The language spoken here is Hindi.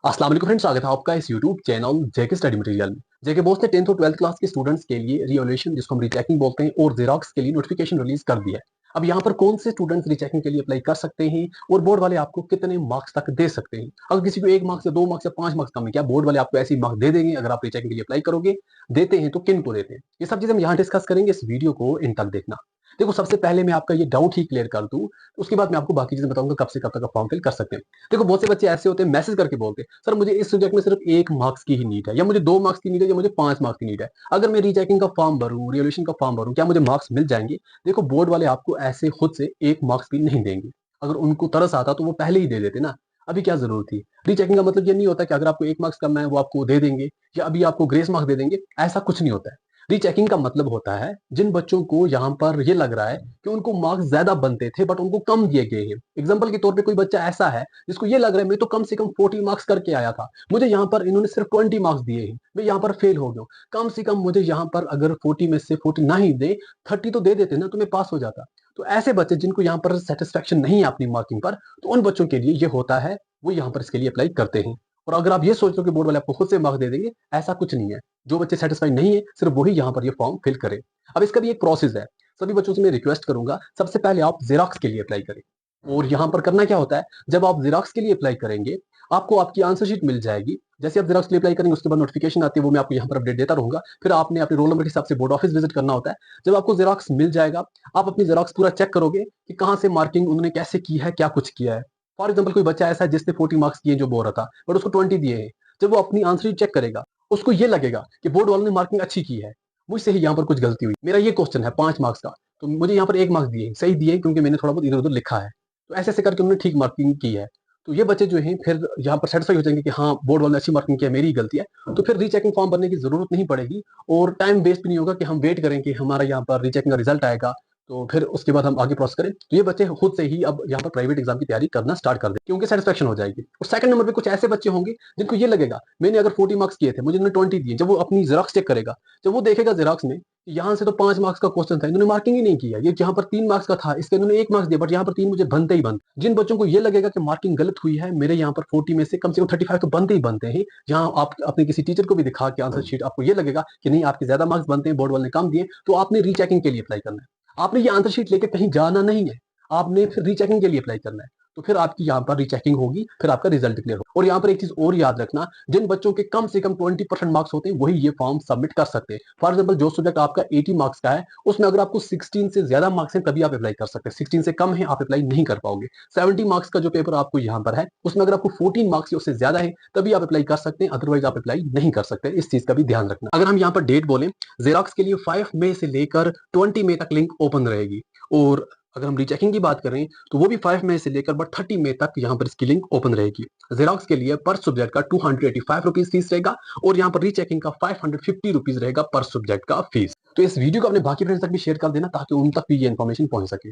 अस्सलाम वालेकुम फ्रेंड्स, स्वागत है आपका इस यूट्यूब चैनल जेके स्टडी मटेरियल में। जेके बॉस ने 10th और 12th क्लास के स्टूडेंट्स के लिए रीवैल्यूएशन जिसको हम रीचेकिंग बोलते हैं और जेरोक्स के लिए नोटिफिकेशन रिलीज कर दिया है। अब यहाँ पर कौन से स्टूडेंट्स रीचेकिंग के लिए अप्लाई कर सकते हैं और बोर्ड वाले आपको कितने मार्क्स तक दे सकते हैं। अगर किसी को 1 मार्क्स या 2 मार्क्स या 5 मार्क्स कम है, क्या बोर्ड वाले आपको ऐसे ही मार्क्स दे देंगे अगर आप रीचेकिंग के लिए अप्लाई करोगे? देते हैं तो किन को देते हैं, ये सब चीजें हम यहाँ डिस्कस करेंगे। इस वीडियो को इन तक देखना। देखो, सबसे पहले मैं आपका ये डाउट ही क्लियर कर दूं, उसके बाद मैं आपको बाकी चीजें बताऊंगा कब से कब तक आप फॉर्म फिल कर सकते हैं। देखो, बहुत से बच्चे ऐसे होते हैं, मैसेज करके बोलते हैं सर मुझे इस सब्जेक्ट में सिर्फ 1 मार्क्स की ही नीड है, या मुझे 2 मार्क्स की नीड है, या मुझे 5 मार्क्स की नीड है। अगर मैं रीचेकिंग का फॉर्म भरूं, रिवोल्यूशन का फॉर्म भरूं, क्या मुझे मार्क्स मिल जाएंगे? देखो, बोर्ड वाले आपको ऐसे खुद से 1 मार्क्स भी नहीं देंगे। अगर उनको तरस आता तो वो पहले ही दे देते ना। अभी क्या जरूरत थी? रीचेकिंग का मतलब ये नहीं होता कि अगर आपको 1 मार्क्स कम है वो आपको दे देंगे, या अभी आपको ग्रेस मार्क्स दे देंगे। ऐसा कुछ नहीं होता है। रीचेकिंग का मतलब होता है जिन बच्चों को यहाँ पर ये लग रहा है कि उनको मार्क्स ज्यादा बनते थे बट उनको कम दिए गए हैं। एग्जाम्पल के तौर पे कोई बच्चा ऐसा है जिसको ये लग रहा है मैं तो कम से कम 40 मार्क्स करके आया था, मुझे यहाँ पर इन्होंने सिर्फ 20 मार्क्स दिए हैं, मैं यहाँ पर फेल हो गया हूँ। कम से कम मुझे यहाँ पर अगर 40 में से 40 ना ही दे, 30 तो दे देते ना, तो मैं पास हो जाता। तो ऐसे बच्चे जिनको यहाँ पर सेटिस्फेक्शन नहीं है अपनी मार्किंग पर, तो उन बच्चों के लिए ये होता है, वो यहाँ पर इसके लिए अप्लाई करते हैं। और अगर आप ये सोच लो कि बोर्ड वाले आपको खुद से मार्क्स दे देंगे, ऐसा कुछ नहीं है। जो बच्चे सेटिस्फाइड नहीं है सिर्फ वही यहाँ पर ये फॉर्म फिल करें। अब इसका भी एक प्रोसेस है। सभी बच्चों से मैं रिक्वेस्ट करूंगा, सबसे पहले आप जेरोक्स के लिए अप्लाई करें। और यहाँ पर करना क्या होता है, जब आप जेरोक्स के लिए अप्लाई करेंगे, आपको आपकी आंसर शीट मिल जाएगी। जैसे आप जेरोक्स के लिए अप्लाई करेंगे उसके बाद नोटिफिकेशन आती है, वो मैं आपको यहाँ पर अपडेट देता रहूंगा। फिर आपने अपने रोल नंबर के हिसाब से बोर्ड ऑफिस विजिट करना होता है। जब आपको जेरोक्स मिल जाएगा, आप अपनी जेरोक्स पूरा चेक करोगे कि कहाँ से मार्किंग उन्होंने कैसे की है, क्या कुछ किया है। फॉर एग्जाम्पल, कोई बच्चा ऐसा है जिसने 40 मार्क्स किए जो बोल रहा था, बट उसको 20 दिए हैं। जब वो अपनी आंसर शीट चेक करेगा, उसको ये लगेगा कि बोर्ड वालों ने मार्किंग अच्छी की है, मुझसे ही यहाँ पर कुछ गलती हुई। मेरा ये क्वेश्चन है 5 मार्क्स का, तो मुझे यहाँ पर 1 मार्क्स दिए, सही दिए क्योंकि मैंने थोड़ा बहुत इधर उधर लिखा है। तो ऐसे ऐसे करके उन्होंने ठीक मार्किंग की है। तो ये बच्चे जो हैं फिर यहाँ पर सेटिस्फाई हो जाएंगे कि हाँ, बोर्ड वाले ने अच्छी मार्किंग किया, मेरी ही गलती है। तो फिर रीचेकिंग फॉर्म भरने की जरूरत नहीं पड़ेगी, और टाइम वेस्ट भी नहीं होगा कि हम वेट करें कि हमारा यहाँ पर रीचेकिंग का रिजल्ट आएगा, तो फिर उसके बाद हम आगे प्रोसेस करें। तो ये बच्चे खुद से ही अब यहाँ पर प्राइवेट एग्जाम की तैयारी करना स्टार्ट कर दें, क्योंकि सेटिस्फेक्शन हो जाएगी। और सेकंड नंबर पे कुछ ऐसे बच्चे होंगे जिनको ये लगेगा मैंने अगर 40 मार्क्स किए थे, मुझे इन्होंने 20 दिए। जब वो अपनी जेरोक्स चेक करेगा, जब वो देखेगा जेरोक्स में यहाँ से तो 5 मार्क्स का क्वेश्चन था, इन्होंने मार्किंग ही नहीं किया, ये जहां पर 3 मार्क्स का था इसके इन्होंने 1 मार्क्स दिया, बट यहाँ पर 3 मुझे बनते ही बनते। जिन बच्चों को ये लगेगा कि मार्किंग गलत हुई है, मेरे यहाँ पर 40 में से कम 35 तो बनते ही बनते हैं, जहां आप अपने किसी टीचर को भी दिखा के आंसर शीट आपको ये लगेगा कि नहीं आपके ज्यादा मार्क्स बनते हैं, बोर्ड वाले ने कम दिए, तो आपने रीचेकिंग के लिए अप्लाई करना है। आपने ये आंसर शीट लेके कहीं जाना नहीं है, आपने फिर रीचेकिंग के लिए अप्लाई करना है। तो फिर आपकी यहाँ पर रीचेकिंग होगी, फिर आपका रिजल्ट क्लियर होगा। और यहाँ पर एक चीज और याद रखना, जिन बच्चों के कम से कम 20% मार्क्स होते हैं वही ये फॉर्म सबमिट कर सकते हैं। फॉर एग्जाम्पल, जो सब्जेक्ट आपका 80 मार्क्स का है, उसमें अगर आपको 16 से ज्यादा मार्क्स हैं तभी आप अप्लाई कर सकते हैं। 16 से कम है आप अप्लाई नहीं कर पाओगे। 70 मार्क्स का जो पेपर आपको यहाँ पर है, उसमें अगर आपको 14 मार्क्स उससे ज्यादा है तभी आप अप्लाई कर सकते हैं, अदरवाइज आप अप्लाई नहीं कर सकते। इस चीज का भी ध्यान रखना। अगर हम यहाँ पर डेट बोले, जेरोक्स के लिए 5 मई से लेकर 20 मई तक लिंक ओपन रहेगी। और अगर हम रीचेकिंग की बात करें तो वो भी 5 मई से लेकर बट 30 मई तक यहाँ पर इसकी लिंक ओपन रहेगी। जेरोक्स के लिए पर सब्जेक्ट का 285 रुपीज फीस रहेगा, और यहाँ पर रीचेकिंग का 550 रुपीज रहेगा पर सब्जेक्ट का फीस। तो इस वीडियो को अपने बाकी फ्रेंड्स तक भी शेयर कर देना ताकि उन तक भी ये इन्फॉर्मेशन पहुंच सके।